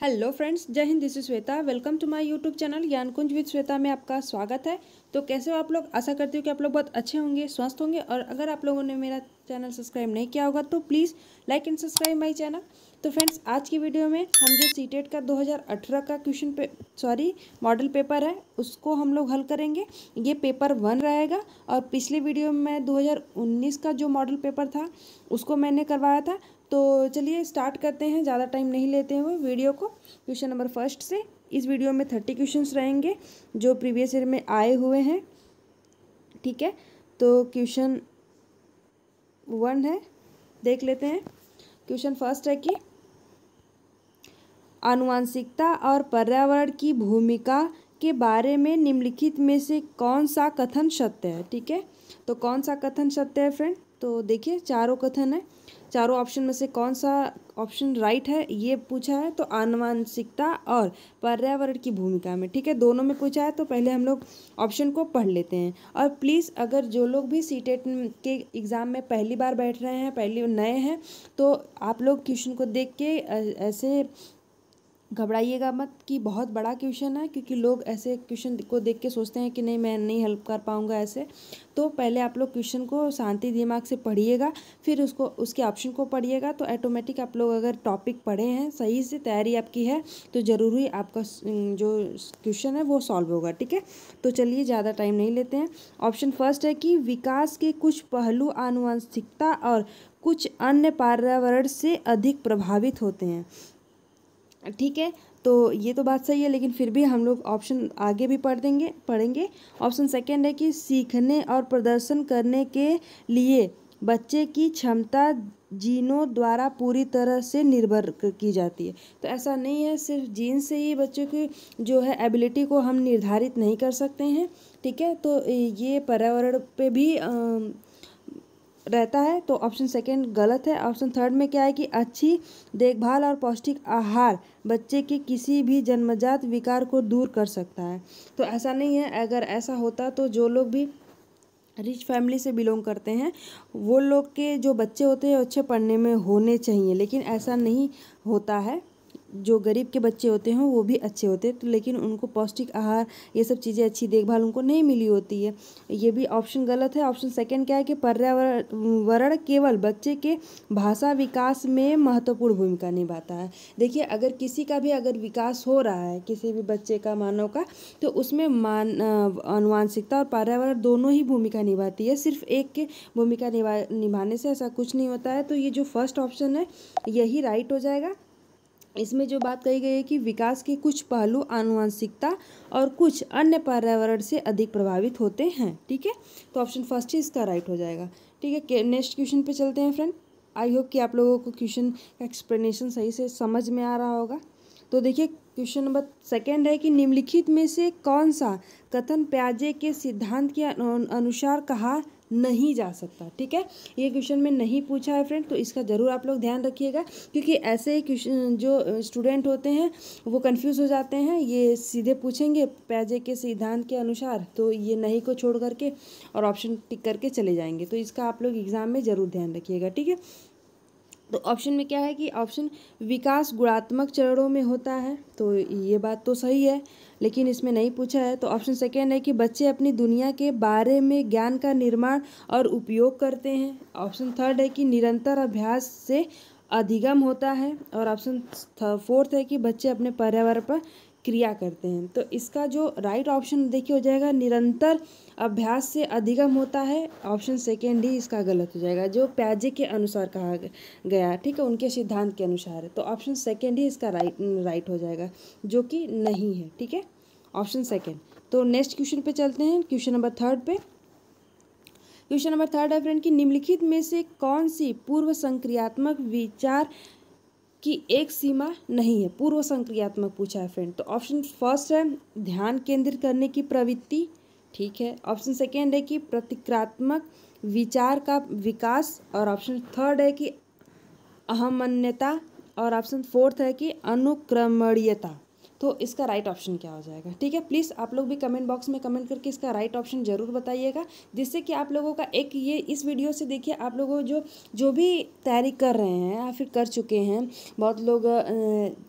Hello friends, जय हिंद। This is Shweta. Welcome to my YouTube channel Gyankunj with Shweta में आपका स्वागत है। तो कैसे हो आप लोग? आशा करती हूँ कि आप लोग बहुत अच्छे होंगे, स्वस्थ होंगे। और अगर आप लोगों ने मेरा चैनल सब्सक्राइब नहीं किया होगा तो please like and subscribe my channel. तो फ्रेंड्स, आज की वीडियो में हम जो सीटेट का 2018 का मॉडल पेपर है उसको हम लोग हल करेंगे। ये पेपर 1 रहेगा। और पिछले वीडियो में 2019 का जो मॉडल पेपर था उसको मैंने करवाया था। तो चलिए स्टार्ट करते हैं, ज़्यादा टाइम नहीं लेते हुए वीडियो को। क्वेश्चन नंबर फर्स्ट से। इस वीडियो में 30 क्वेश्चंस रहेंगे जो प्रीवियस ईयर में आए हुए हैं। ठीक है, तो क्वेश्चन 1 है, देख लेते हैं। क्वेश्चन फर्स्ट है कि आनुवंशिकता और पर्यावरण की भूमिका के बारे में निम्नलिखित में से कौन सा कथन सत्य है। ठीक है, तो कौन सा कथन सत्य है फ्रेंड? तो देखिए, चारों कथन है, चारों ऑप्शन में से कौन सा ऑप्शन राइट है ये पूछा है। तो आनुवंशिकता और पर्यावरण की भूमिका में, ठीक है, दोनों में पूछा है। तो पहले हम लोग ऑप्शन को पढ़ लेते हैं। और प्लीज़, अगर जो लोग भी सीटेट के एग्ज़ाम में पहली बार बैठ रहे हैं, पहले नए हैं, तो आप लोग क्वेश्चन को देख के ऐसे घबराइएगा मत कि बहुत बड़ा क्वेश्चन है, क्योंकि लोग ऐसे क्वेश्चन को देख के सोचते हैं कि नहीं, मैं नहीं हेल्प कर पाऊंगा ऐसे। तो पहले आप लोग क्वेश्चन को शांति दिमाग से पढ़िएगा, फिर उसके ऑप्शन को पढ़िएगा। तो ऑटोमेटिक आप लोग अगर टॉपिक पढ़े हैं, सही से तैयारी आपकी है, तो ज़रूर ही आपका जो क्वेश्चन है वो सॉल्व होगा। ठीक है, तो चलिए ज़्यादा टाइम नहीं लेते हैं। ऑप्शन फर्स्ट है कि विकास के कुछ पहलू आनुवंशिकता और कुछ अन्य पर्यावरण से अधिक प्रभावित होते हैं। ठीक है, तो ये तो बात सही है, लेकिन फिर भी हम लोग ऑप्शन आगे भी पढ़ेंगे। ऑप्शन सेकंड है कि सीखने और प्रदर्शन करने के लिए बच्चे की क्षमता जीनों द्वारा पूरी तरह से निर्भर की जाती है। तो ऐसा नहीं है, सिर्फ जीन से ही बच्चों की जो है एबिलिटी को हम निर्धारित नहीं कर सकते हैं। ठीक है, तो ये पर्यावरण पे भी रहता है। तो ऑप्शन सेकंड गलत है। ऑप्शन थर्ड में क्या है कि अच्छी देखभाल और पौष्टिक आहार बच्चे के किसी भी जन्मजात विकार को दूर कर सकता है। तो ऐसा नहीं है। अगर ऐसा होता तो जो लोग भी रिच फैमिली से बिलोंग करते हैं वो लोग के जो बच्चे होते हैं अच्छे पढ़ने में होने चाहिए, लेकिन ऐसा नहीं होता है। जो गरीब के बच्चे होते हैं वो भी अच्छे होते हैं, तो लेकिन उनको पौष्टिक आहार, ये सब चीज़ें, अच्छी देखभाल उनको नहीं मिली होती है। ये भी ऑप्शन गलत है। ऑप्शन सेकंड क्या है कि पर्यावरण केवल बच्चे के भाषा विकास में महत्वपूर्ण भूमिका निभाता है। देखिए, अगर किसी का भी अगर विकास हो रहा है, किसी भी बच्चे का, मानव का, तो उसमें आनुवंशिकता और पर्यावरण दोनों ही भूमिका निभाती है। सिर्फ एक के भूमिका निभाने से ऐसा कुछ नहीं होता है। तो ये जो फर्स्ट ऑप्शन है यही राइट हो जाएगा। इसमें जो बात कही गई है कि विकास के कुछ पहलू आनुवंशिकता और कुछ अन्य पर्यावरण से अधिक प्रभावित होते हैं। ठीक है, तो ऑप्शन फर्स्ट ही इसका राइट हो जाएगा। ठीक है, नेक्स्ट क्वेश्चन पे चलते हैं फ्रेंड। आई होप कि आप लोगों को क्वेश्चन का एक्सप्लेनेशन सही से समझ में आ रहा होगा। तो देखिए, क्वेश्चन नंबर सेकंड है कि निम्नलिखित में से कौन सा कथन पियाजे के सिद्धांत के अनुसार कहा नहीं जा सकता। ठीक है, ये क्वेश्चन में नहीं पूछा है फ्रेंड, तो इसका ज़रूर आप लोग ध्यान रखिएगा, क्योंकि ऐसे ही क्वेश्चन जो स्टूडेंट होते हैं वो कंफ्यूज हो जाते हैं। ये सीधे पूछेंगे पियाजे के सिद्धांत के अनुसार, तो ये नहीं को छोड़ करके और ऑप्शन टिक करके चले जाएंगे। तो इसका आप लोग एग्जाम में ज़रूर ध्यान रखिएगा। ठीक है, तो ऑप्शन में क्या है कि ऑप्शन विकास गुणात्मक चरणों में होता है, तो ये बात तो सही है, लेकिन इसमें नहीं पूछा है। तो ऑप्शन सेकेंड है कि बच्चे अपनी दुनिया के बारे में ज्ञान का निर्माण और उपयोग करते हैं। ऑप्शन थर्ड है कि निरंतर अभ्यास से अधिगम होता है। और ऑप्शन फोर्थ है कि बच्चे अपने पर्यावरण पर क्रिया करते हैं। तो इसका जो राइट ऑप्शन देखिए हो जाएगा निरंतर अभ्यास से अधिगम होता है। ऑप्शन सेकेंड ही इसका गलत हो जाएगा, जो पियाजे के अनुसार कहा गया। ठीक है, उनके सिद्धांत के अनुसार है। तो ऑप्शन सेकेंड ही इसका राइट हो जाएगा, जो कि नहीं है। ठीक है, ऑप्शन सेकेंड। तो नेक्स्ट क्वेश्चन पे चलते हैं, क्वेश्चन नंबर थर्ड पे। क्वेश्चन नंबर थर्ड है फ्रेंड कि निम्नलिखित में से कौन सी पूर्व संक्रियात्मक विचार की एक सीमा नहीं है। पूर्व संक्रियात्मक पूछा है फ्रेंड। तो ऑप्शन फर्स्ट है ध्यान केंद्रित करने की प्रवृत्ति। ठीक है, ऑप्शन सेकेंड है कि प्रतिक्रियात्मक विचार का विकास। और ऑप्शन थर्ड है कि अहमन्यता। और ऑप्शन फोर्थ है कि अनुक्रमणीयता। तो इसका राइट ऑप्शन क्या हो जाएगा? ठीक है, प्लीज़ आप लोग भी कमेंट बॉक्स में कमेंट करके इसका राइट ऑप्शन ज़रूर बताइएगा, जिससे कि आप लोगों का एक ये इस वीडियो से देखिए आप लोगों जो भी तैयारी कर रहे हैं या फिर कर चुके हैं, बहुत लोग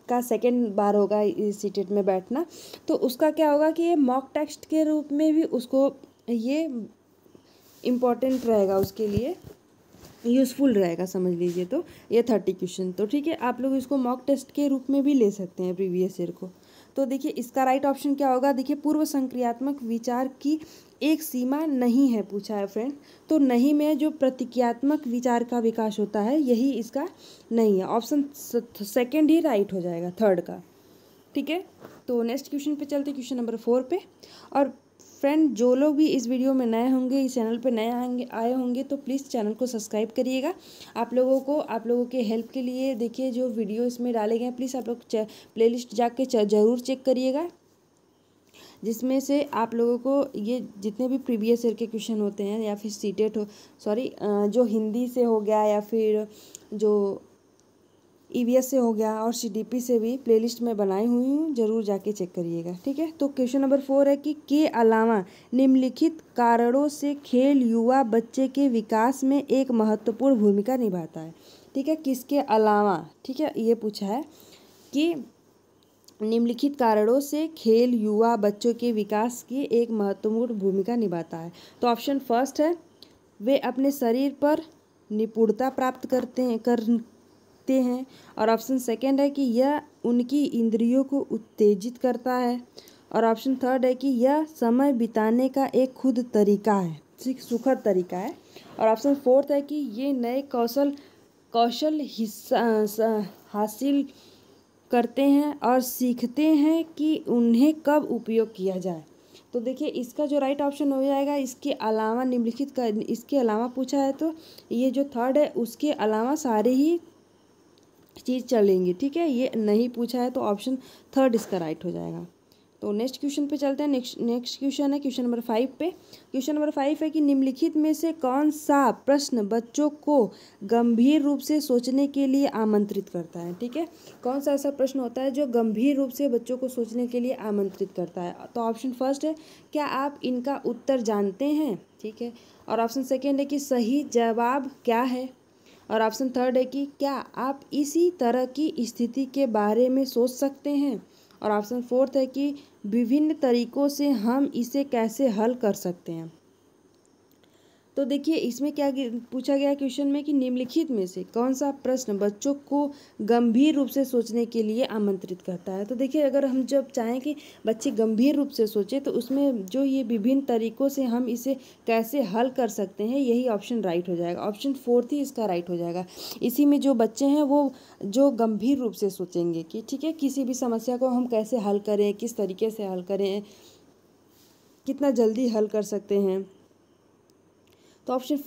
का सेकेंड बार होगा इस सीटेट में बैठना, तो उसका क्या होगा कि ये मॉक टेस्ट के रूप में भी उसको ये इम्पॉर्टेंट रहेगा, उसके लिए यूज़फुल रहेगा, समझ लीजिए। तो ये 30 क्वेश्चन, तो ठीक है, आप लोग इसको मॉक टेस्ट के रूप में भी ले सकते हैं प्रीवियस ईयर को। तो देखिए इसका राइट ऑप्शन क्या होगा? देखिए पूर्व संक्रियात्मक विचार की एक सीमा नहीं है पूछा है फ्रेंड, तो नहीं में जो प्रतिक्रियात्मक विचार का विकास होता है यही इसका नहीं है, ऑप्शन सेकेंड ही राइट हो जाएगा, थर्ड का। ठीक है, तो नेक्स्ट क्वेश्चन पे चलते, क्वेश्चन नंबर 4 पे। और फ्रेंड जो लोग भी इस वीडियो में नए होंगे, इस चैनल पे नए आए होंगे, तो प्लीज़ चैनल को सब्सक्राइब करिएगा। आप लोगों के हेल्प के लिए देखिए जो वीडियो इसमें डाले गए हैं, प्लीज़ आप लोग प्लेलिस्ट जाके ज़रूर चेक करिएगा, जिसमें से आप लोगों को ये जितने भी प्रीवियस ईयर के क्वेश्चन होते हैं या फिर सीटेट जो हिंदी से हो गया या फिर जो ईवीएस से हो गया और सीडीपी से भी प्लेलिस्ट में बनाई हुई हूँ, ज़रूर जाके चेक करिएगा। ठीक है, तो क्वेश्चन नंबर 4 है कि के अलावा निम्नलिखित कारणों से खेल युवा बच्चे के विकास में एक महत्वपूर्ण भूमिका निभाता है। ठीक है, किसके अलावा, ठीक है, ये पूछा है कि निम्नलिखित कारणों से खेल युवा बच्चों के विकास की एक महत्वपूर्ण भूमिका निभाता है। तो ऑप्शन फर्स्ट है वे अपने शरीर पर निपुणता प्राप्त करते हैं, और ऑप्शन सेकंड है कि यह उनकी इंद्रियों को उत्तेजित करता है, और ऑप्शन थर्ड है कि यह समय बिताने का एक खुद तरीका है, सुखद तरीका है, और ऑप्शन फोर्थ है कि ये नए कौशल हासिल करते हैं और सीखते हैं कि उन्हें कब उपयोग किया जाए। तो देखिए इसका जो राइट ऑप्शन हो जाएगा, इसके अलावा निम्नलिखित का इसके अलावा पूछा है, तो ये जो थर्ड है उसके अलावा सारे ही चीज़ चलेंगी। ठीक है, ये नहीं पूछा है तो ऑप्शन थर्ड इसका राइट हो जाएगा। तो नेक्स्ट क्वेश्चन पे चलते हैं। नेक्स्ट क्वेश्चन है क्वेश्चन नंबर 5 पे। क्वेश्चन नंबर 5 है कि निम्नलिखित में से कौन सा प्रश्न बच्चों को गंभीर रूप से सोचने के लिए आमंत्रित करता है? ठीक है, कौन सा ऐसा प्रश्न होता है जो गंभीर रूप से बच्चों को सोचने के लिए आमंत्रित करता है? तो ऑप्शन फर्स्ट है क्या आप इनका उत्तर जानते हैं? ठीक है, और ऑप्शन सेकेंड है कि सही जवाब क्या है, और ऑप्शन थर्ड है कि क्या आप इसी तरह की स्थिति के बारे में सोच सकते हैं, और ऑप्शन फोर्थ है कि विभिन्न तरीकों से हम इसे कैसे हल कर सकते हैं। तो देखिए इसमें क्या पूछा गया क्वेश्चन में कि निम्नलिखित में से कौन सा प्रश्न बच्चों को गंभीर रूप से सोचने के लिए आमंत्रित करता है। तो देखिए अगर हम जब चाहें कि बच्चे गंभीर रूप से सोचें, तो उसमें जो ये विभिन्न तरीकों से हम इसे कैसे हल कर सकते हैं, यही ऑप्शन राइट हो जाएगा, ऑप्शन फोर्थ ही इसका राइट हो जाएगा। इसी में जो बच्चे हैं वो जो गंभीर रूप से सोचेंगे कि ठीक है किसी भी समस्या को हम कैसे हल करें, किस तरीके से हल करें, कितना जल्दी हल कर सकते हैं, तो ऑप्शन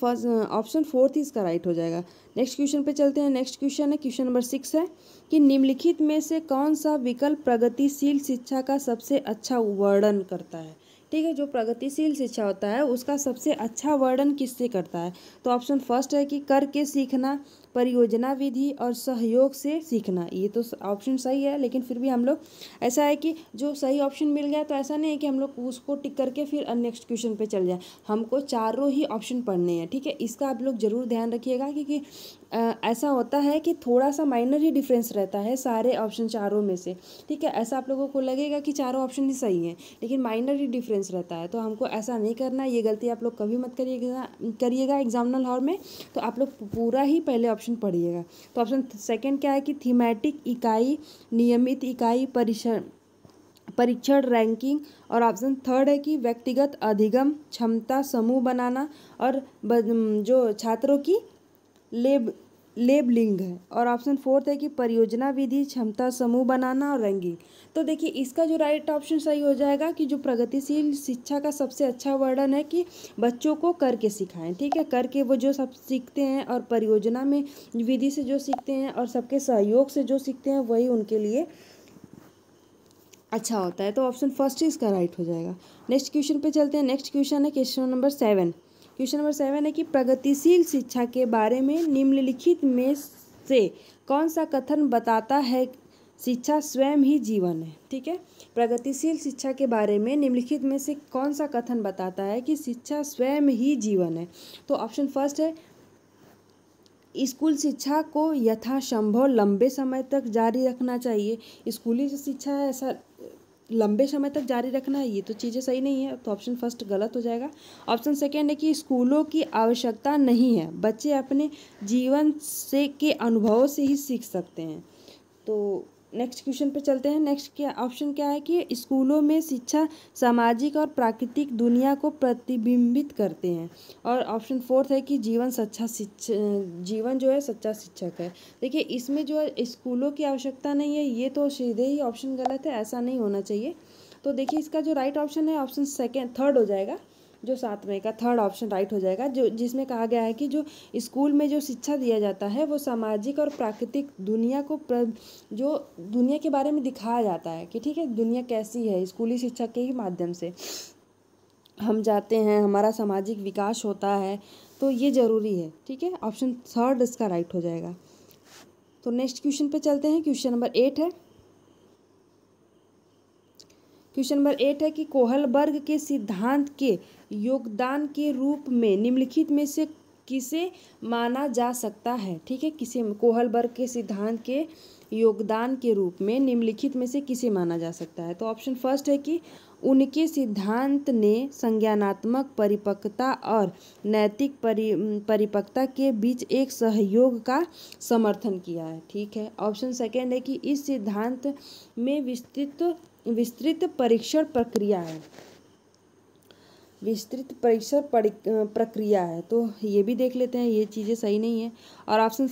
फोर्थ ही इसका राइट हो जाएगा। नेक्स्ट क्वेश्चन पे चलते हैं। नेक्स्ट क्वेश्चन है क्वेश्चन नंबर 6 है कि निम्नलिखित में से कौन सा विकल्प प्रगतिशील शिक्षा का सबसे अच्छा वर्णन करता है? ठीक है, जो प्रगतिशील शिक्षा होता है उसका सबसे अच्छा वर्णन किससे करता है? तो ऑप्शन फर्स्ट है कि करके सीखना, परियोजना विधि और सहयोग से सीखना। ये तो ऑप्शन सही है, लेकिन फिर भी हम लोग ऐसा है कि जो सही ऑप्शन मिल गया तो ऐसा नहीं है कि हम लोग उसको टिक करके फिर नेक्स्ट क्वेश्चन पे चल जाए, हमको चारों ही ऑप्शन पढ़ने हैं। ठीक है, इसका आप लोग ज़रूर ध्यान रखिएगा क्योंकि ऐसा होता है कि थोड़ा सा माइनर ही डिफरेंस रहता है सारे ऑप्शन चारों में से। ठीक है, ऐसा आप लोगों को लगेगा कि चारों ऑप्शन ही सही हैं, लेकिन माइनर ही डिफरेंस रहता है, तो हमको ऐसा नहीं करना। ये गलती आप लोग कभी मत करिएगा एग्जामिनर हॉल में। तो आप लोग पूरा ही पहले ऑप्शन पढ़िएगा। तो ऑप्शन सेकंड क्या है कि थीमेटिक इकाई, नियमित इकाई, परीक्षण रैंकिंग, और ऑप्शन थर्ड है कि व्यक्तिगत अधिगम, क्षमता समूह बनाना, और जो छात्रों की लेबलिंग है, और ऑप्शन फोर्थ है कि परियोजना विधि, क्षमता समूह बनाना और रैंकिंग। तो देखिए इसका जो राइट ऑप्शन सही हो जाएगा कि जो प्रगतिशील शिक्षा का सबसे अच्छा वर्णन है कि बच्चों को करके सिखाएं। ठीक है, करके वो जो सब सीखते हैं और परियोजना में विधि से जो सीखते हैं और सबके सहयोग से जो सीखते हैं वही उनके लिए अच्छा होता है। तो ऑप्शन फर्स्ट ही इसका राइट हो जाएगा। नेक्स्ट क्वेश्चन पे चलते हैं। नेक्स्ट क्वेश्चन है क्वेश्चन नंबर 7। क्वेश्चन नंबर 7 है कि प्रगतिशील शिक्षा के बारे में निम्नलिखित में से कौन सा कथन बताता है शिक्षा स्वयं ही जीवन है। ठीक है, प्रगतिशील शिक्षा के बारे में निम्नलिखित में से कौन सा कथन बताता है कि शिक्षा स्वयं ही जीवन है? तो ऑप्शन फर्स्ट है, स्कूल शिक्षा को यथासंभव लंबे समय तक जारी रखना चाहिए। स्कूली जो शिक्षा है ऐसा लंबे समय तक जारी रखना है, ये तो चीज़ें सही नहीं है, तो ऑप्शन फर्स्ट गलत हो जाएगा। ऑप्शन सेकेंड है कि स्कूलों की आवश्यकता नहीं है, बच्चे अपने जीवन से के अनुभवों से ही सीख सकते हैं। तो नेक्स्ट क्वेश्चन पे चलते हैं। नेक्स्ट क्या ऑप्शन क्या है कि स्कूलों में शिक्षा सामाजिक और प्राकृतिक दुनिया को प्रतिबिंबित करते हैं। और ऑप्शन फोर्थ है कि जीवन जो है सच्चा शिक्षक है। देखिए इसमें जो है स्कूलों की आवश्यकता नहीं है, ये तो सीधे ही ऑप्शन गलत है, ऐसा नहीं होना चाहिए। तो देखिए इसका जो राइट ऑप्शन है ऑप्शन थर्ड हो जाएगा, जो 7वें का थर्ड ऑप्शन राइट हो जाएगा, जो जिसमें कहा गया है कि जो स्कूल में जो शिक्षा दिया जाता है वो सामाजिक और प्राकृतिक दुनिया को जो दुनिया के बारे में दिखाया जाता है कि ठीक है दुनिया कैसी है, स्कूली शिक्षा के ही माध्यम से हम जाते हैं, हमारा सामाजिक विकास होता है, तो ये ज़रूरी है। ठीक है, ऑप्शन थर्ड इसका राइट हो जाएगा। तो नेक्स्ट क्वेश्चन पे चलते हैं। क्वेश्चन नंबर 8 है। क्वेश्चन नंबर 8 है कि कोहलबर्ग के सिद्धांत के योगदान के रूप में निम्नलिखित में से किसे माना जा सकता है? ठीक है, किसे कोहलबर्ग के सिद्धांत के योगदान के रूप में निम्नलिखित में से किसे माना जा सकता है? तो ऑप्शन फर्स्ट है कि उनके सिद्धांत ने संज्ञानात्मक परिपक्वता और नैतिक परिपक्वता के बीच एक सहयोग का समर्थन किया है। ठीक है, ऑप्शन सेकेंड है कि इस सिद्धांत में विस्तृत परीक्षण प्रक्रिया है, विस्तृत परीक्षण प्रक्रिया है, तो ये भी देख लेते हैं, ये चीज़ें सही नहीं है। और ऑप्शन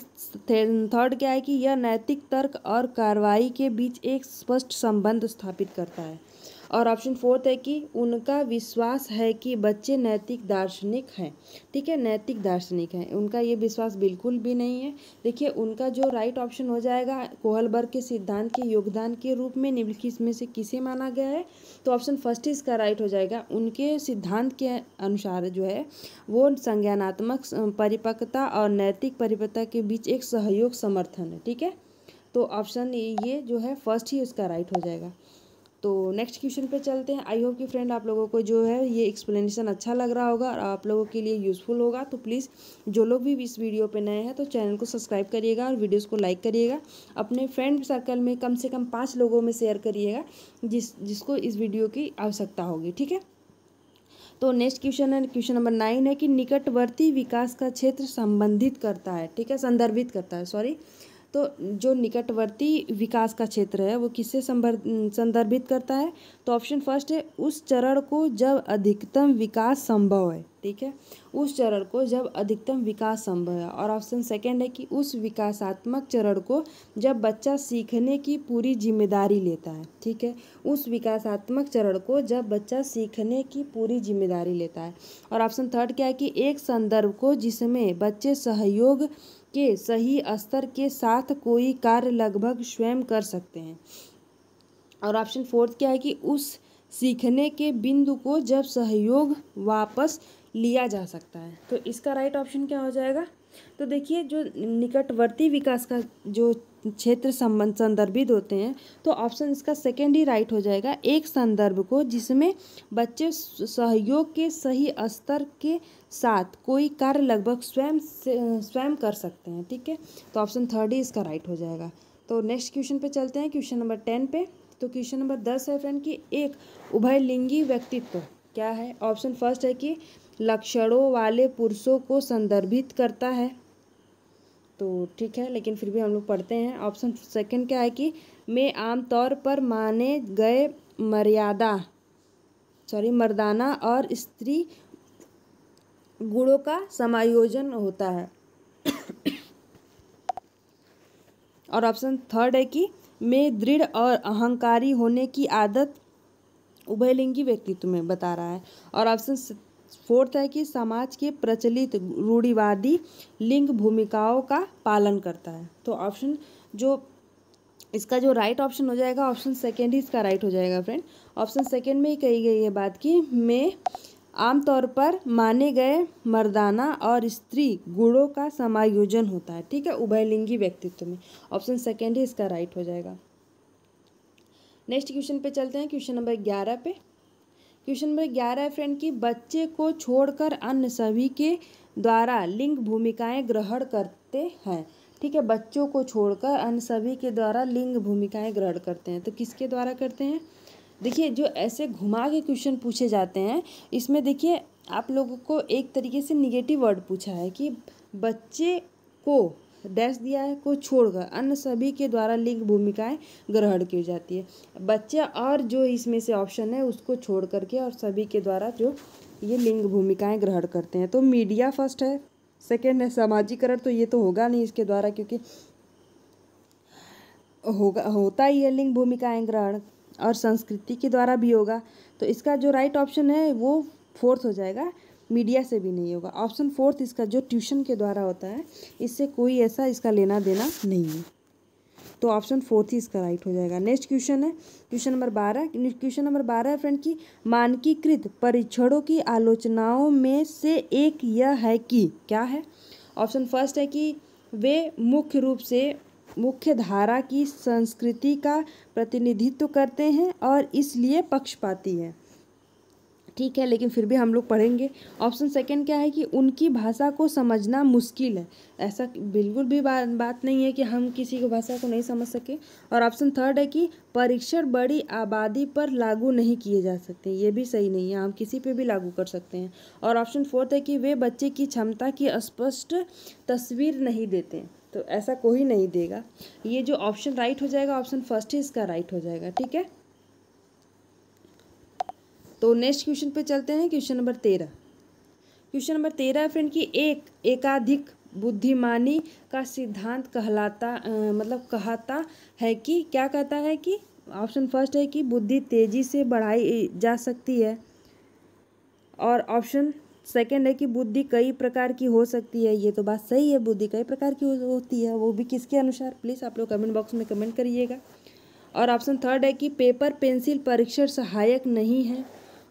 थर्ड क्या है कि यह नैतिक तर्क और कार्रवाई के बीच एक स्पष्ट संबंध स्थापित करता है। और ऑप्शन फोर्थ है कि उनका विश्वास है कि बच्चे नैतिक दार्शनिक हैं। ठीक है, नैतिक दार्शनिक हैं, उनका ये विश्वास बिल्कुल भी नहीं है। देखिए उनका जो राइट ऑप्शन हो जाएगा कोहलबर्ग के सिद्धांत के योगदान के रूप में निम्नलिखित में से किसे माना गया है? तो ऑप्शन फर्स्ट इसका राइट हो जाएगा। उनके सिद्धांत के अनुसार जो है वो संज्ञानात्मक परिपक्वता और नैतिक परिपक्वता के बीच एक सहयोग समर्थन है। ठीक है, तो ऑप्शन ये जो है फर्स्ट ही उसका राइट हो जाएगा। तो नेक्स्ट क्वेश्चन पे चलते हैं। आई होप कि फ्रेंड आप लोगों को जो है ये एक्सप्लेनेशन अच्छा लग रहा होगा और आप लोगों के लिए यूज़फुल होगा। तो प्लीज़ जो लोग भी इस वीडियो पे नए हैं तो चैनल को सब्सक्राइब करिएगा और वीडियोस को लाइक करिएगा। अपने फ्रेंड सर्कल में कम से कम 5 लोगों में शेयर करिएगा जिसको इस वीडियो की आवश्यकता होगी। ठीक है, तो नेक्स्ट क्वेश्चन है, क्वेश्चन नंबर 9 है कि निकटवर्ती विकास का क्षेत्र संबंधित करता है। ठीक है, संदर्भित करता है, सॉरी। तो जो निकटवर्ती विकास का क्षेत्र है वो किससे संदर्भित करता है? तो ऑप्शन फर्स्ट है उस चरण को जब अधिकतम विकास संभव है। ठीक है, उस चरण को जब अधिकतम विकास संभव है। और ऑप्शन सेकंड है कि उस विकासात्मक चरण को जब बच्चा सीखने की पूरी जिम्मेदारी लेता है। ठीक है, उस विकासात्मक चरण को जब बच्चा सीखने की पूरी जिम्मेदारी लेता है। और ऑप्शन थर्ड क्या है कि एक संदर्भ को जिसमें बच्चे सहयोग के सही स्तर के साथ कोई कार्य लगभग स्वयं कर सकते हैं। और ऑप्शन फोर्थ क्या है कि उस सीखने के बिंदु को जब सहयोग वापस लिया जा सकता है। तो इसका राइट ऑप्शन क्या हो जाएगा? तो देखिए जो निकटवर्ती विकास का जो क्षेत्र संदर्भित होते हैं तो ऑप्शन इसका सेकेंड ही राइट हो जाएगा। एक संदर्भ को जिसमें बच्चे सहयोग के सही स्तर के साथ कोई कार्य लगभग स्वयं कर सकते हैं। ठीक है, तो ऑप्शन थर्ड ही इसका राइट हो जाएगा। तो नेक्स्ट क्वेश्चन पे चलते हैं, क्वेश्चन नंबर 10 पे। तो क्वेश्चन नंबर 10 है फ्रेंड कि एक उभयलिंगी व्यक्तित्व क्या है? ऑप्शन फर्स्ट है कि लक्षणों वाले पुरुषों को संदर्भित करता है। तो ठीक है, लेकिन फिर भी हम लोग पढ़ते हैं। ऑप्शन सेकंड क्या है कि में आमतौर पर माने गए मर्दाना और स्त्री गुणों का समायोजन होता है। और ऑप्शन थर्ड है कि में दृढ़ और अहंकारी होने की आदत उभयलिंगी व्यक्तित्व में बता रहा है। और ऑप्शन फोर्थ है कि समाज के प्रचलित रूढ़िवादी लिंग भूमिकाओं का पालन करता है। तो ऑप्शन जो इसका जो राइट ऑप्शन हो जाएगा ऑप्शन सेकेंड ही इसका राइट हो जाएगा फ्रेंड। ऑप्शन सेकेंड में ही कही गई है बात कि में आमतौर पर माने गए मर्दाना और स्त्री गुणों का समायोजन होता है। ठीक है, उभयलिंगी व्यक्तित्व में ऑप्शन सेकेंड ही इसका राइट हो जाएगा। नेक्स्ट क्वेश्चन पे चलते हैं, क्वेश्चन नंबर 11 पे। क्वेश्चन नंबर 11 है फ्रेंड कि बच्चे को छोड़कर अन्य सभी के द्वारा लिंग भूमिकाएं ग्रहण करते हैं। ठीक है, बच्चों को छोड़कर अन्य सभी के द्वारा लिंग भूमिकाएं ग्रहण करते हैं, तो किसके द्वारा करते हैं? देखिए, जो ऐसे घुमा के क्वेश्चन पूछे जाते हैं इसमें देखिए आप लोगों को एक तरीके से निगेटिव वर्ड पूछा है कि बच्चे को डैश दिया है, को छोड़कर अन्य सभी के द्वारा लिंग भूमिकाएं ग्रहण की जाती है। बच्चा और जो इसमें से ऑप्शन है उसको छोड़ करके और सभी के द्वारा जो ये लिंग भूमिकाएं ग्रहण करते हैं। तो मीडिया फर्स्ट है, सेकेंड है सामाजिकरण, तो ये तो होगा नहीं इसके द्वारा, क्योंकि होता ही है लिंग भूमिकाएं ग्रहण, और संस्कृति के द्वारा भी होगा। तो इसका जो राइट ऑप्शन है वो फोर्थ हो जाएगा, मीडिया से भी नहीं होगा। ऑप्शन फोर्थ इसका जो ट्यूशन के द्वारा होता है, इससे कोई ऐसा इसका लेना देना नहीं है, तो ऑप्शन फोर्थ ही इसका राइट हो जाएगा। नेक्स्ट क्वेश्चन है क्वेश्चन नंबर 12। क्वेश्चन नंबर 12 है फ्रेंड की मानकीकृत परीक्षणों की आलोचनाओं में से एक यह है कि क्या है? ऑप्शन फर्स्ट है कि वे मुख्य रूप से मुख्य धारा की संस्कृति का प्रतिनिधित्व करते हैं और इसलिए पक्षपाती है। ठीक है, लेकिन फिर भी हम लोग पढ़ेंगे। ऑप्शन सेकंड क्या है कि उनकी भाषा को समझना मुश्किल है। ऐसा बिल्कुल भी बात नहीं है कि हम किसी की भाषा को नहीं समझ सके। और ऑप्शन थर्ड है कि परीक्षण बड़ी आबादी पर लागू नहीं किए जा सकते। ये भी सही नहीं है, हम किसी पे भी लागू कर सकते हैं। और ऑप्शन फोर्थ है कि वे बच्चे की क्षमता की स्पष्ट तस्वीर नहीं देते, तो ऐसा कोई नहीं देगा। ये जो ऑप्शन राइट हो जाएगा, ऑप्शन फर्स्ट ही इसका राइट हो जाएगा। ठीक है, तो नेक्स्ट क्वेश्चन पे चलते हैं, क्वेश्चन नंबर 13। क्वेश्चन नंबर 13 है फ्रेंड कि एकाधिक बुद्धिमानी का सिद्धांत कहता है कि क्या कहता है कि ऑप्शन फर्स्ट है कि बुद्धि तेजी से बढ़ाई जा सकती है, और ऑप्शन सेकंड है कि बुद्धि कई प्रकार की हो सकती है। ये तो बात सही है, बुद्धि कई प्रकार की होती है, वो भी किसके अनुसार, प्लीज़ आप लोग कमेंट बॉक्स में कमेंट करिएगा। और ऑप्शन थर्ड है कि पेपर पेंसिल परीक्षण सहायक नहीं है।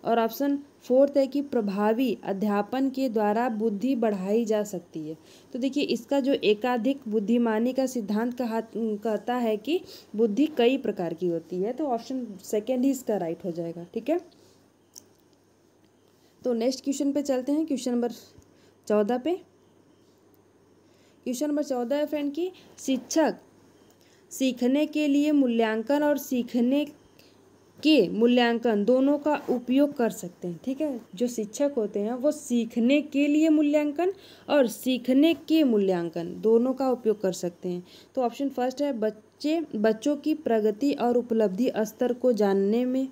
और ऑप्शन फोर्थ है कि प्रभावी अध्यापन के द्वारा बुद्धि बढ़ाई जा सकती है। तो देखिए, इसका जो एकाधिक बुद्धिमानी का सिद्धांत कहता है कि बुद्धि कई प्रकार की होती है, तो ऑप्शन सेकेंड ही इसका राइट हो जाएगा। ठीक है, तो नेक्स्ट क्वेश्चन पे चलते हैं, क्वेश्चन नंबर 14 पे। क्वेश्चन नंबर 14 है फ्रेंड कि शिक्षक सीखने के लिए मूल्यांकन और सीखने के मूल्यांकन दोनों का उपयोग कर सकते हैं। ठीक है, जो शिक्षक होते हैं वो सीखने के लिए मूल्यांकन और सीखने के मूल्यांकन दोनों का उपयोग कर सकते हैं। तो ऑप्शन फर्स्ट है बच्चों की प्रगति और उपलब्धि स्तर को जानने में।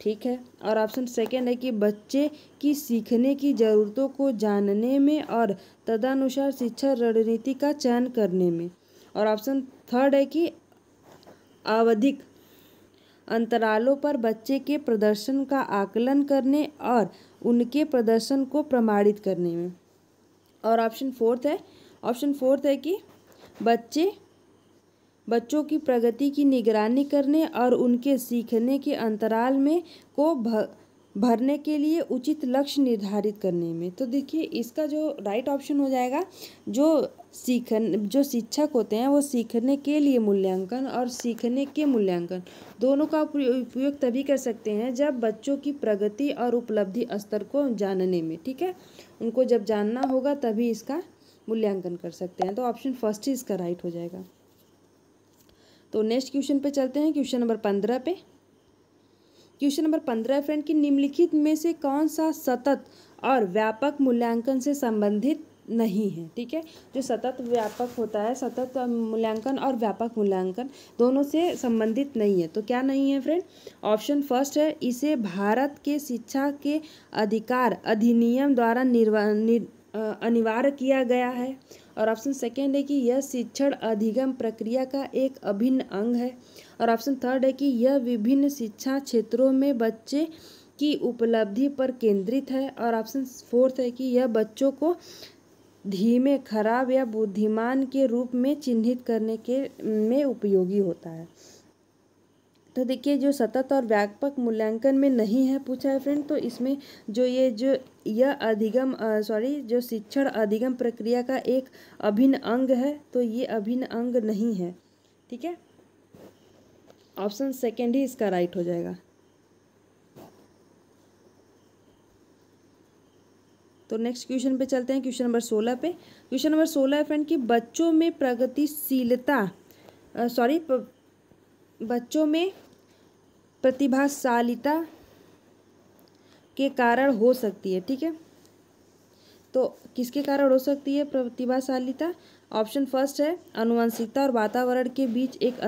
ठीक है, और ऑप्शन सेकेंड है कि बच्चे की सीखने की ज़रूरतों को जानने में और तदनुसार शिक्षा रणनीति का चयन करने में। और ऑप्शन थर्ड है कि आवधिक अंतरालों पर बच्चे के प्रदर्शन का आकलन करने और उनके प्रदर्शन को प्रमाणित करने में। और ऑप्शन फोर्थ है कि बच्चों की प्रगति की निगरानी करने और उनके सीखने के अंतराल में को भरने के लिए उचित लक्ष्य निर्धारित करने में। तो देखिए, इसका जो राइट ऑप्शन हो जाएगा, जो शिक्षक होते हैं वो सीखने के लिए मूल्यांकन और सीखने के मूल्यांकन दोनों का उपयोग तभी कर सकते हैं जब बच्चों की प्रगति और उपलब्धि स्तर को जानने में। ठीक है, उनको जब जानना होगा तभी इसका मूल्यांकन कर सकते हैं, तो ऑप्शन फर्स्ट ही इसका राइट हो जाएगा। तो नेक्स्ट क्वेश्चन पे चलते हैं, क्वेश्चन नंबर 15 पे। क्वेश्चन नंबर 15 फ्रेंड कि निम्नलिखित में से कौन सा सतत और व्यापक मूल्यांकन से संबंधित नहीं है। ठीक है, जो सतत व्यापक होता है, सतत मूल्यांकन और व्यापक मूल्यांकन दोनों से संबंधित नहीं है, तो क्या नहीं है फ्रेंड? ऑप्शन फर्स्ट है इसे भारत के शिक्षा के अधिकार अधिनियम द्वारा अनिवार्य किया गया है। और ऑप्शन सेकेंड है कि यह शिक्षण अधिगम प्रक्रिया का एक अभिन्न अंग है। और ऑप्शन थर्ड है कि यह विभिन्न शिक्षा क्षेत्रों में बच्चे की उपलब्धि पर केंद्रित है। और ऑप्शन फोर्थ है कि यह बच्चों को धीमे, खराब या बुद्धिमान के रूप में चिन्हित करने में उपयोगी होता है। तो देखिए, जो सतत और व्यापक मूल्यांकन में नहीं है पूछा है फ्रेंड, तो इसमें जो शिक्षण अधिगम प्रक्रिया का एक अभिन्न अंग है, तो ये अभिन्न अंग नहीं है। ठीक है, ऑप्शन सेकेंड ही इसका राइट हो जाएगा। तो नेक्स्ट क्वेश्चन पे चलते हैं, क्वेश्चन नंबर 16 पे। क्वेश्चन नंबर 16 है फ्रेंड कि बच्चों में बच्चों में प्रतिभाशालिता के कारण हो सकती है, ठीक है। तो किसके कारण हो सकती है प्रतिभाशालिता? ऑप्शन फर्स्ट है आनुवंशिकता और वातावरण के बीच एक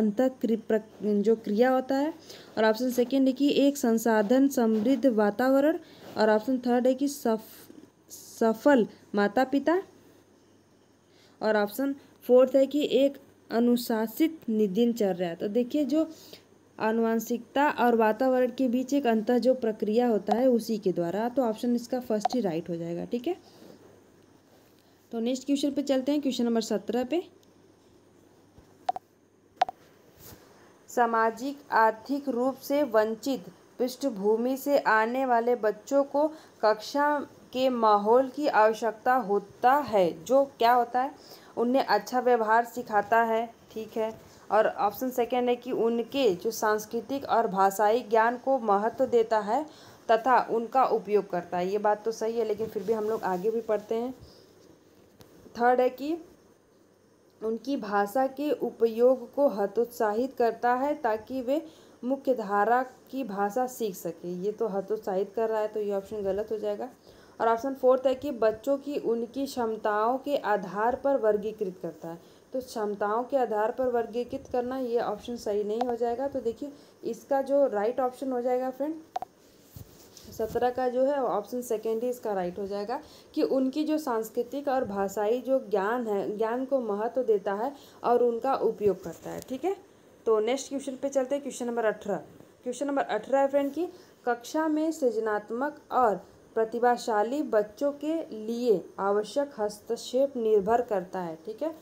जो क्रिया होता है, और ऑप्शन सेकेंड है कि एक संसाधन समृद्ध वातावरण, और ऑप्शन थर्ड है कि सफल माता पिता, और ऑप्शन फोर्थ है कि एक अनुशासित दिनचर्या। तो देखिए जो आनुवंशिकता और वातावरण के बीच एक अंतर जो प्रक्रिया होता है उसी के द्वारा, तो ऑप्शन इसका फर्स्ट ही राइट हो जाएगा, ठीक है। तो नेक्स्ट क्वेश्चन पे चलते हैं, क्वेश्चन नंबर 17 पे। सामाजिक आर्थिक रूप से वंचित पृष्ठभूमि से आने वाले बच्चों को कक्षा के माहौल की आवश्यकता होता है, जो क्या होता है, उन्हें अच्छा व्यवहार सिखाता है, ठीक है। और ऑप्शन सेकेंड है कि उनके जो सांस्कृतिक और भाषाई ज्ञान को महत्व देता है तथा उनका उपयोग करता है। ये बात तो सही है, लेकिन फिर भी हम लोग आगे भी पढ़ते हैं। थर्ड है कि उनकी भाषा के उपयोग को हतोत्साहित करता है ताकि वे मुख्य धारा की भाषा सीख सके। ये तो हतोत्साहित कर रहा है, तो ये ऑप्शन गलत हो जाएगा। और ऑप्शन फोर्थ है कि बच्चों की उनकी क्षमताओं के आधार पर वर्गीकृत करता है। तो क्षमताओं के आधार पर वर्गीकृत करना, ये ऑप्शन सही नहीं हो जाएगा। तो देखिए इसका जो राइट ऑप्शन हो जाएगा फ्रेंड 17 का जो है ऑप्शन सेकेंड ही इसका राइट हो जाएगा, कि उनकी जो सांस्कृतिक और भाषाई जो ज्ञान है, ज्ञान को महत्व देता है और उनका उपयोग करता है, ठीक है। तो नेक्स्ट क्वेश्चन पे चलते हैं, क्वेश्चन नंबर 18। क्वेश्चन नंबर 18 है फ्रेंड की कक्षा में सृजनात्मक और प्रतिभाशाली बच्चों के लिए आवश्यक हस्तक्षेप निर्भर करता है, ठीक है।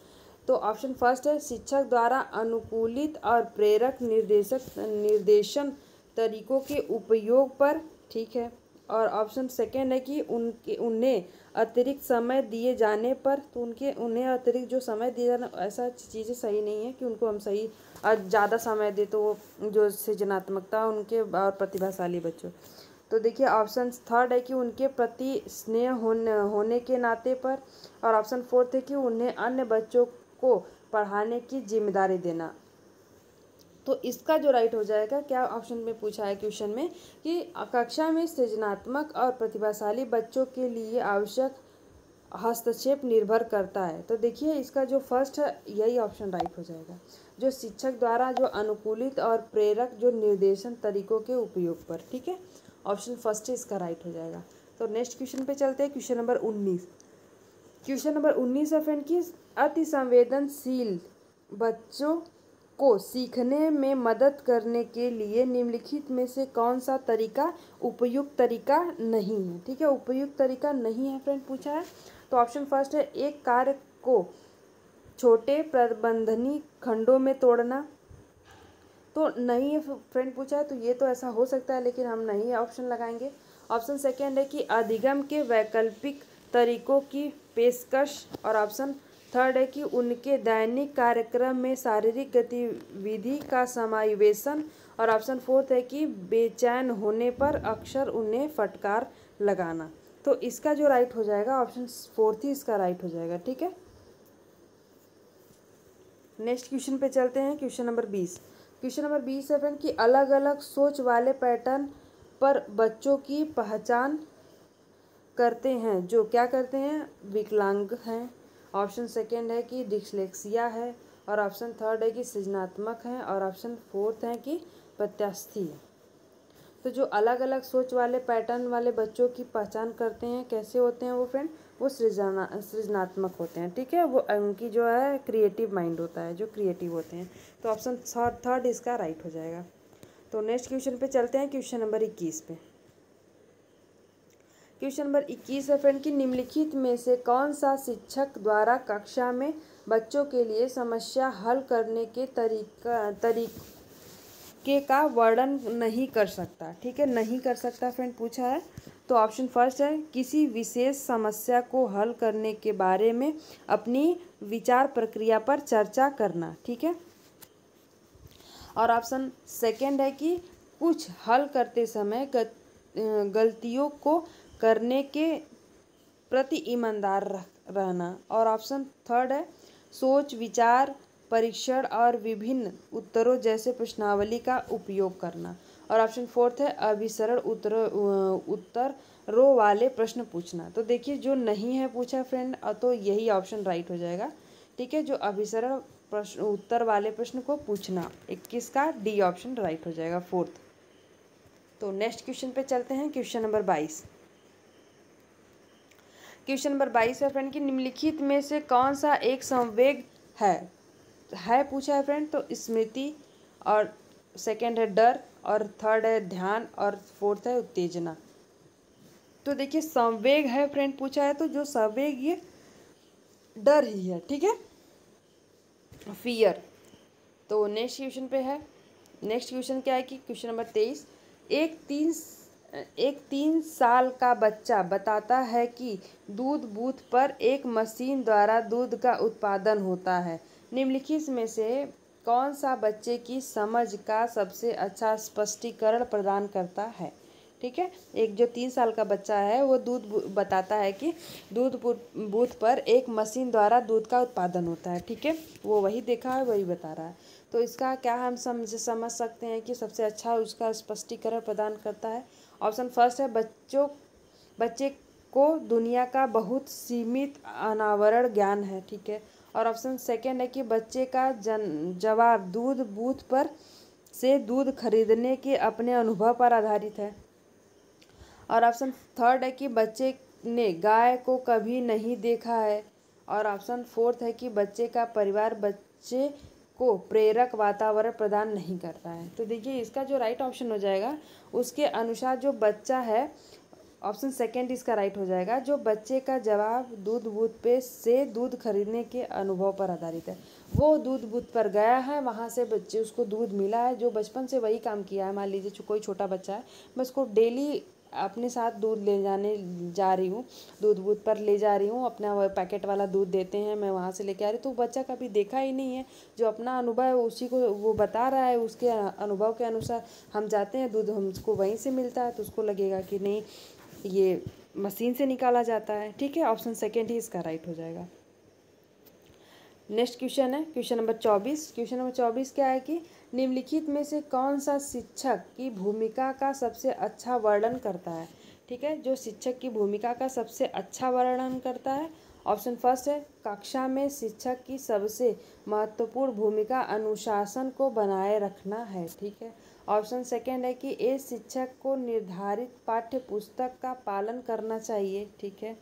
तो ऑप्शन फर्स्ट है शिक्षक द्वारा अनुकूलित और प्रेरक निर्देशन तरीकों के उपयोग पर, ठीक है। और ऑप्शन सेकेंड है कि उन्हें अतिरिक्त समय दिए जाने पर। तो उन्हें अतिरिक्त जो समय दिया जाना, ऐसा चीज़ें सही नहीं है कि उनको हम सही ज़्यादा समय दे तो वो जो सृजनात्मकता उनके और प्रतिभाशाली बच्चों। तो देखिए ऑप्शन थर्ड है कि उनके प्रति स्नेह होने के नाते पर, और ऑप्शन फोर्थ है कि उन्हें अन्य बच्चों को पढ़ाने की जिम्मेदारी देना। तो इसका जो राइट हो जाएगा, क्या ऑप्शन में पूछा है क्वेश्चन में कि कक्षा में सृजनात्मक और प्रतिभाशाली बच्चों के लिए आवश्यक हस्तक्षेप निर्भर करता है। तो देखिए इसका जो फर्स्ट है यही ऑप्शन राइट हो जाएगा, जो शिक्षक द्वारा जो अनुकूलित और प्रेरक जो निर्देशन तरीकों के उपयोग पर, ठीक है। ऑप्शन फर्स्ट इसका राइट हो जाएगा। तो नेक्स्ट क्वेश्चन पे चलते हैं, क्वेश्चन नंबर 19। क्वेश्चन नंबर 19 है फ्रेंड की अति संवेदनशील बच्चों को सीखने में मदद करने के लिए निम्नलिखित में से कौन सा तरीका उपयुक्त तरीका नहीं है, ठीक है। उपयुक्त तरीका नहीं है फ्रेंड पूछा है। तो ऑप्शन फर्स्ट है एक कार्य को छोटे प्रबंधनीय खंडों में तोड़ना। तो नहीं है फ्रेंड पूछा है, तो ये तो ऐसा हो सकता है, लेकिन हम नहीं ऑप्शन लगाएंगे। ऑप्शन सेकेंड है कि अधिगम के वैकल्पिक तरीकों की पेशकश, और ऑप्शन थर्ड है कि उनके दैनिक कार्यक्रम में शारीरिक गतिविधि का समावेशन, और ऑप्शन फोर्थ है कि बेचैन होने पर अक्सर उन्हें फटकार लगाना। तो इसका जो राइट हो जाएगा ऑप्शन फोर्थ ही इसका राइट हो जाएगा, ठीक है। नेक्स्ट क्वेश्चन पे चलते हैं, क्वेश्चन नंबर 20। क्वेश्चन नंबर 20 है फ्रेंड कि अलग अलग सोच वाले पैटर्न पर बच्चों की पहचान करते हैं, जो क्या करते हैं, विकलांग हैं। ऑप्शन सेकेंड है कि डिस्लेक्सिया है, और ऑप्शन थर्ड है कि सृजनात्मक है, और ऑप्शन फोर्थ है कि प्रत्यास्थी है। तो जो अलग अलग सोच वाले पैटर्न वाले बच्चों की पहचान करते हैं, कैसे होते हैं वो फ्रेंड, वो सृजनात्मक होते हैं, ठीक है। वो उनकी जो है क्रिएटिव माइंड होता है, जो क्रिएटिव होते हैं। तो ऑप्शन थर्ड इसका राइट हो जाएगा। तो नेक्स्ट क्वेश्चन पे चलते हैं, क्वेश्चन नंबर 21 पे। क्वेश्चन नंबर 21 है फ्रेंड कि निम्नलिखित में से कौन सा शिक्षक द्वारा कक्षा में बच्चों के लिए समस्या हल करने के तरीके का वर्णन नहीं कर सकता, ठीक है। नहीं कर सकता फ्रेंड पूछा है। तो ऑप्शन फर्स्ट है किसी विशेष समस्या को हल करने के बारे में अपनी विचार प्रक्रिया पर चर्चा करना, ठीक है। और ऑप्शन सेकंड है कि कुछ हल करते समय गलतियों को करने के प्रति ईमानदार रहना। और ऑप्शन थर्ड है सोच विचार परीक्षण और विभिन्न उत्तरों जैसे प्रश्नावली का उपयोग करना। और ऑप्शन फोर्थ है अभिसरण उत्तरों वाले प्रश्न पूछना। तो देखिए जो नहीं है पूछा फ्रेंड, तो यही ऑप्शन राइट हो जाएगा। ठीक है, जो अभिसरण प्रश्न उत्तर वाले प्रश्न को पूछना, 21 का डी ऑप्शन राइट हो जाएगा, फोर्थ। तो नेक्स्ट क्वेश्चन पे चलते हैं, क्वेश्चन नंबर 22। क्वेश्चन नंबर 22 है फ्रेंड कि निम्नलिखित में से कौन सा एक संवेग है पूछा है फ्रेंड। तो स्मृति, और सेकंड है डर, और थर्ड है ध्यान, और फोर्थ है उत्तेजना। तो देखिए संवेग है फ्रेंड पूछा है, तो जो संवेग ये डर ही है। ठीक है, फियर। तो नेक्स्ट क्वेश्चन पे है, नेक्स्ट क्वेश्चन क्या है कि क्वेश्चन नंबर 23, एक 3 साल का बच्चा बताता है कि दूध बूथ पर एक मशीन द्वारा दूध का उत्पादन होता है। निम्नलिखित में से कौन सा बच्चे की समझ का सबसे अच्छा स्पष्टीकरण प्रदान करता है। ठीक है, एक जो 3 साल का बच्चा है वो बताता है कि दूध बूथ पर एक मशीन द्वारा दूध का उत्पादन होता है। ठीक है, वो वही देखा है वही बता रहा है। तो इसका क्या हम समझ सकते हैं कि सबसे अच्छा उसका स्पष्टीकरण प्रदान करता है। ऑप्शन फर्स्ट है बच्चे को दुनिया का बहुत सीमित अनावरण ज्ञान है। ठीक है, और ऑप्शन सेकंड है कि बच्चे का जवाब दूध बूथ पर से दूध खरीदने के अपने अनुभव पर आधारित है। और ऑप्शन थर्ड है कि बच्चे ने गाय को कभी नहीं देखा है। और ऑप्शन फोर्थ है कि बच्चे का परिवार बच्चे को प्रेरक वातावरण प्रदान नहीं करता है। तो देखिए इसका जो राइट ऑप्शन हो जाएगा उसके अनुसार जो बच्चा है, ऑप्शन सेकंड इसका राइट हो जाएगा। जो बच्चे का जवाब दूध बूथ पे से दूध खरीदने के अनुभव पर आधारित है। वो दूध बूथ पर गया है, वहाँ से बच्चे उसको दूध मिला है, जो बचपन से वही काम किया है। मान लीजिए कोई छोटा बच्चा है, मैं उसको डेली अपने साथ दूध ले जाने जा रही हूँ, दूध बूथ पर ले जा रही हूँ, अपना पैकेट वाला दूध देते हैं, मैं वहाँ से लेके आ रही हूँ। तो बच्चा कभी देखा ही नहीं है, जो अपना अनुभव है उसी को वो बता रहा है, उसके अनुभव के अनुसार हम जाते हैं, दूध हमको वहीं से मिलता है, तो उसको लगेगा कि नहीं ये मशीन से निकाला जाता है। ठीक है, ऑप्शन सेकेंड ही इसका राइट हो जाएगा। नेक्स्ट क्वेश्चन है क्वेश्चन नंबर 24। क्वेश्चन नंबर 24 क्या है कि निम्नलिखित में से कौन सा शिक्षक की भूमिका का सबसे अच्छा वर्णन करता है। ठीक है, जो शिक्षक की भूमिका का सबसे अच्छा वर्णन करता है। ऑप्शन फर्स्ट है कक्षा में शिक्षक की सबसे महत्वपूर्ण भूमिका अनुशासन को बनाए रखना है। ठीक है, ऑप्शन सेकंड है कि एक शिक्षक को निर्धारित पाठ्य पुस्तक का पालन करना चाहिए। ठीक है,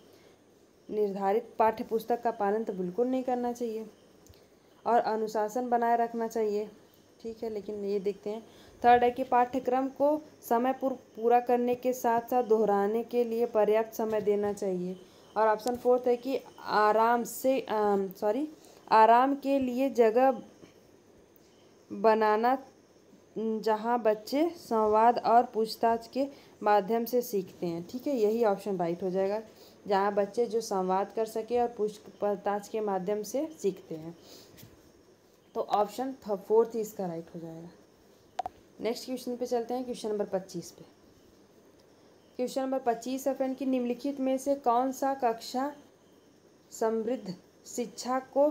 निर्धारित पाठ्य पुस्तक का पालन तो बिल्कुल नहीं करना चाहिए, और अनुशासन बनाए रखना चाहिए। ठीक है, लेकिन ये देखते हैं। थर्ड है कि पाठ्यक्रम को समय पर पूरा करने के साथ साथ दोहराने के लिए पर्याप्त समय देना चाहिए। और ऑप्शन फोर्थ है कि आराम के लिए जगह बनाना जहां बच्चे संवाद और पूछताछ के माध्यम से सीखते हैं। ठीक है, यही ऑप्शन राइट हो जाएगा, जहां बच्चे जो संवाद कर सके और पूछताछ के माध्यम से सीखते हैं। तो ऑप्शन फोर्थ ही इसका राइट हो जाएगा। नेक्स्ट क्वेश्चन पे चलते हैं, क्वेश्चन नंबर 25 पे। क्वेश्चन नंबर 25 है फ्रेंड कि निम्नलिखित में से कौन सा कक्षा समृद्ध शिक्षा को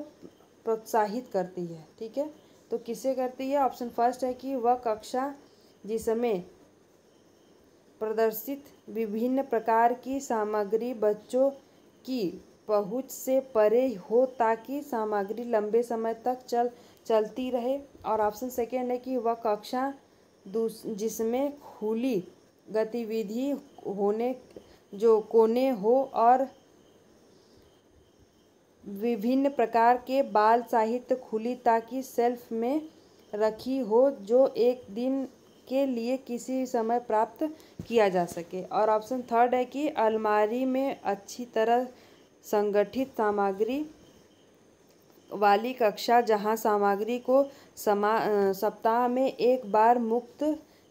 प्रोत्साहित करती है। ठीक है, तो किसे करती है। ऑप्शन फर्स्ट है कि वह कक्षा जिसमें प्रदर्शित विभिन्न प्रकार की सामग्री बच्चों की पहुंच से परे हो ताकि सामग्री लंबे समय तक चलती रहे। और ऑप्शन सेकेंड है कि वह कक्षा जिसमें खुली गतिविधि होने जो कोने हो और विभिन्न प्रकार के बाल साहित्य खुली ताकि शेल्फ में रखी हो, जो एक दिन के लिए किसी समय प्राप्त किया जा सके। और ऑप्शन थर्ड है कि अलमारी में अच्छी तरह संगठित सामग्री वाली कक्षा जहां सामग्री को सप्ताह में एक बार मुक्त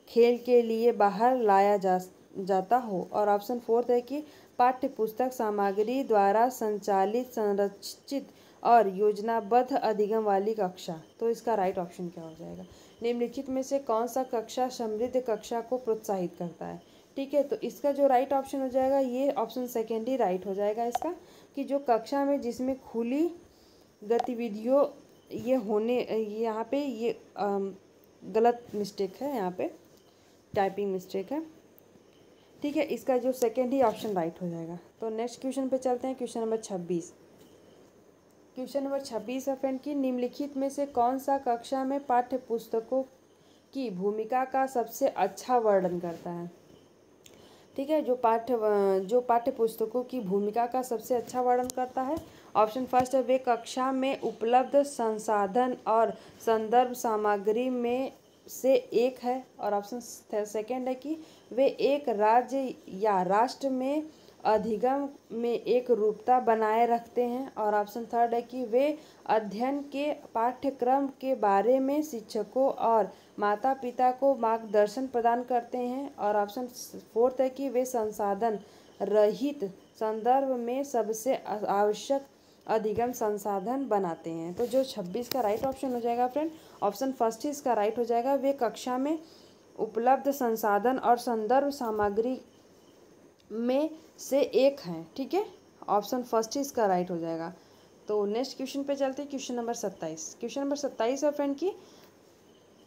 खेल के लिए बाहर लाया जाता हो। और ऑप्शन फोर्थ है कि पाठ्य पुस्तक सामग्री द्वारा संचालित संरचित और योजनाबद्ध अधिगम वाली कक्षा। तो इसका राइट ऑप्शन क्या हो जाएगा? निम्नलिखित में से कौन सा कक्षा समृद्ध कक्षा को प्रोत्साहित करता है? ठीक है, तो इसका जो राइट ऑप्शन हो जाएगा ये ऑप्शन सेकेंड ही राइट हो जाएगा इसका, कि जो कक्षा में जिसमें खुली गतिविधियों ये होने, यहाँ पे ये गलत मिस्टेक है, यहाँ पे टाइपिंग मिस्टेक है। ठीक है, इसका जो सेकेंड ही ऑप्शन राइट हो जाएगा। तो नेक्स्ट क्वेश्चन पे चलते हैं, क्वेश्चन नंबर 26। क्वेश्चन नंबर 26 है फ्रेंड की निम्नलिखित में से कौन सा कक्षा में पाठ्य पुस्तकों की भूमिका का सबसे अच्छा वर्णन करता है? ठीक है, जो पाठ्य पुस्तकों की भूमिका का सबसे अच्छा वर्णन करता है, ऑप्शन फर्स्ट है वे कक्षा में उपलब्ध संसाधन और संदर्भ सामग्री में से एक है, और ऑप्शन सेकेंड है कि वे एक राज्य या राष्ट्र में अधिगम में एक रूपता बनाए रखते हैं, और ऑप्शन थर्ड है कि वे अध्ययन के पाठ्यक्रम के बारे में शिक्षकों और माता पिता को मार्गदर्शन प्रदान करते हैं, और ऑप्शन फोर्थ है कि वे संसाधन रहित संदर्भ में सबसे आवश्यक अधिगम संसाधन बनाते हैं। तो जो 26 का राइट ऑप्शन हो जाएगा फ्रेंड, ऑप्शन फर्स्ट ही इसका राइट हो जाएगा, वे कक्षा में उपलब्ध संसाधन और संदर्भ सामग्री में से एक हैं। ठीक है, ऑप्शन फर्स्ट ही इसका राइट हो जाएगा। तो नेक्स्ट क्वेश्चन पे चलते हैं, क्वेश्चन नंबर 27। क्वेश्चन नंबर 27 है फ्रेंड की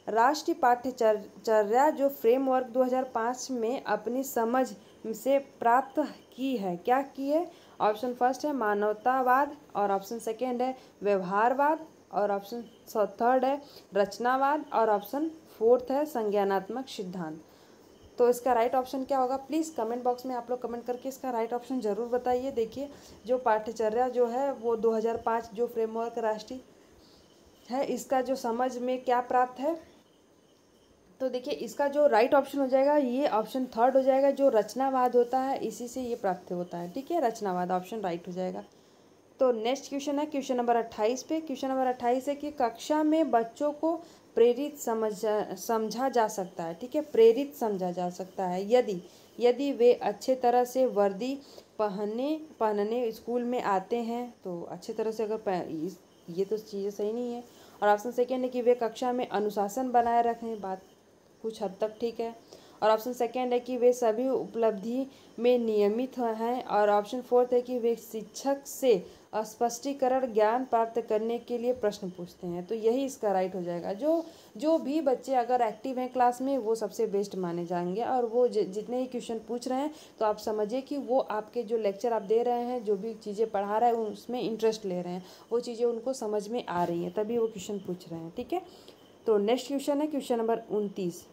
राष्ट्रीय पाठ्यचर्या जो फ्रेमवर्क 2005 में अपनी समझ से प्राप्त की है, क्या की है? ऑप्शन फर्स्ट है मानवतावाद, और ऑप्शन सेकेंड है व्यवहारवाद, और ऑप्शन थर्ड है रचनावाद, और ऑप्शन फोर्थ है संज्ञानात्मक सिद्धांत। तो इसका राइट ऑप्शन क्या होगा? प्लीज़ कमेंट बॉक्स में आप लोग कमेंट करके इसका राइट ऑप्शन ज़रूर बताइए। देखिए, जो पाठ्यचर्या जो है वो 2005 जो फ्रेमवर्क राष्ट्रीय है, इसका जो समझ में क्या प्राप्त है, तो देखिए इसका जो राइट ऑप्शन हो जाएगा ये ऑप्शन थर्ड हो जाएगा, जो रचनावाद होता है इसी से ये प्राप्त होता है। ठीक है, रचनावाद ऑप्शन राइट हो जाएगा। तो नेक्स्ट क्वेश्चन है क्वेश्चन नंबर 28 पे। क्वेश्चन नंबर 28 है कि कक्षा में बच्चों को प्रेरित समझा जा सकता है। ठीक है, प्रेरित समझा जा सकता है यदि वे अच्छे तरह से वर्दी पहनने स्कूल में आते हैं। तो अच्छे तरह से अगर ये तो चीज़ें सही नहीं है। और ऑप्शन सेकेंड है कि वे कक्षा में अनुशासन बनाए रखें, बात कुछ हद तक ठीक है। और ऑप्शन सेकेंड है कि वे सभी उपलब्धि में नियमित हैं, और ऑप्शन फोर्थ है कि वे शिक्षक से स्पष्टीकरण ज्ञान प्राप्त करने के लिए प्रश्न पूछते हैं। तो यही इसका राइट हो जाएगा। जो भी बच्चे अगर एक्टिव हैं क्लास में वो सबसे बेस्ट माने जाएंगे, और वो जितने ही क्वेश्चन पूछ रहे हैं तो आप समझिए कि वो आपके जो लेक्चर आप दे रहे हैं, जो भी चीज़ें पढ़ा रहे हैं उसमें इंटरेस्ट ले रहे हैं, वो चीज़ें उनको समझ में आ रही हैं, तभी वो क्वेश्चन पूछ रहे हैं। ठीक है, तो नेक्स्ट क्वेश्चन है क्वेश्चन नंबर 29।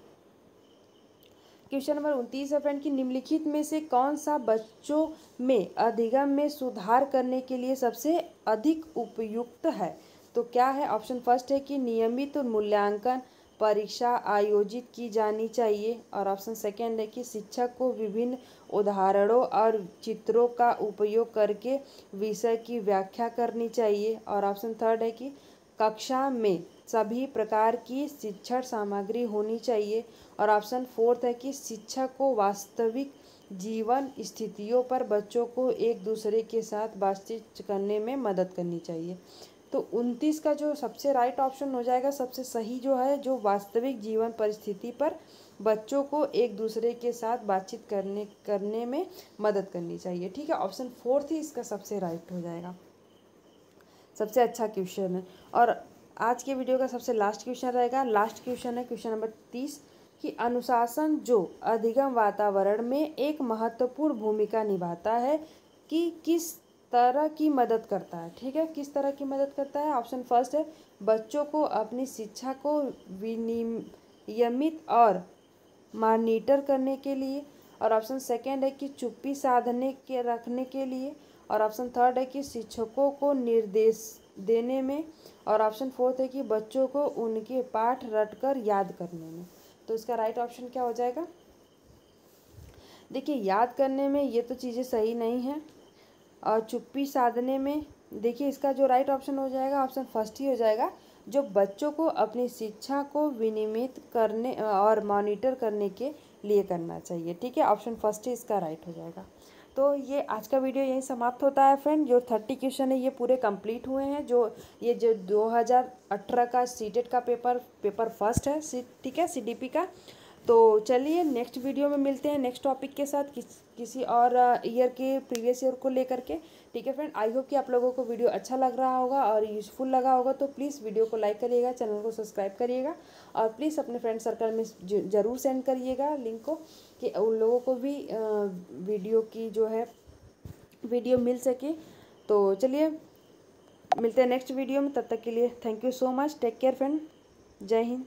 क्वेश्चन नंबर 29 है फ्रेंड कि निम्नलिखित में से कौन सा बच्चों में अधिगम में सुधार करने के लिए सबसे अधिक उपयुक्त है? तो क्या है? ऑप्शन फर्स्ट है कि नियमित मूल्यांकन परीक्षा आयोजित की जानी चाहिए, और ऑप्शन सेकेंड है कि शिक्षक को विभिन्न उदाहरणों और चित्रों का उपयोग करके विषय की व्याख्या करनी चाहिए, और ऑप्शन थर्ड है कि कक्षा में सभी प्रकार की शिक्षण सामग्री होनी चाहिए, और ऑप्शन फोर्थ है कि शिक्षक को वास्तविक जीवन स्थितियों पर बच्चों को एक दूसरे के साथ बातचीत करने में मदद करनी चाहिए। तो 29 का जो सबसे राइट ऑप्शन हो जाएगा, सबसे सही जो है, जो वास्तविक जीवन परिस्थिति पर बच्चों को एक दूसरे के साथ बातचीत करने में मदद करनी चाहिए। ठीक है, ऑप्शन फोर्थ ही इसका सबसे राइट हो जाएगा, सबसे अच्छा क्वेश्चन है। और आज के वीडियो का सबसे लास्ट क्वेश्चन रहेगा। लास्ट क्वेश्चन है क्वेश्चन नंबर 30 कि अनुशासन जो अधिगम वातावरण में एक महत्वपूर्ण भूमिका निभाता है कि किस तरह की मदद करता है? ठीक है, किस तरह की मदद करता है? ऑप्शन फर्स्ट है बच्चों को अपनी शिक्षा को विनियमित और मॉनिटर करने के लिए, और ऑप्शन सेकेंड है कि चुप्पी साधने के रखने के लिए, और ऑप्शन थर्ड है कि शिक्षकों को निर्देश देने में, और ऑप्शन फोर्थ है कि बच्चों को उनके पाठ रटकर याद करने में। तो इसका राइट ऑप्शन क्या हो जाएगा? देखिए, याद करने में ये तो चीज़ें सही नहीं है, और चुप्पी साधने में देखिए इसका जो राइट ऑप्शन हो जाएगा ऑप्शन फर्स्ट ही हो जाएगा, जो बच्चों को अपनी शिक्षा को विनियमित करने और मॉनिटर करने के लिए करना चाहिए। ठीक है, ऑप्शन फर्स्ट ही इसका राइट हो जाएगा। तो ये आज का वीडियो यहीं समाप्त होता है फ्रेंड। जो 30 क्वेश्चन है ये पूरे कंप्लीट हुए हैं। जो 2018 का सीटेट का पेपर फर्स्ट है, ठीक है, सीडीपी का। तो चलिए नेक्स्ट वीडियो में मिलते हैं नेक्स्ट टॉपिक के साथ, किसी और ईयर के प्रीवियस ईयर को लेकर के। ठीक है फ्रेंड, आई होप कि आप लोगों को वीडियो अच्छा लग रहा होगा और यूज़फुल लगा होगा। तो प्लीज़ वीडियो को लाइक करिएगा, चैनल को सब्सक्राइब करिएगा और प्लीज़ अपने फ्रेंड सर्कल में ज़रूर सेंड करिएगा लिंक को, कि उन लोगों को भी वीडियो की जो है वीडियो मिल सके। तो चलिए मिलते हैं नेक्स्ट वीडियो में, तब तक के लिए thank you so much, take care friend, जय हिंद।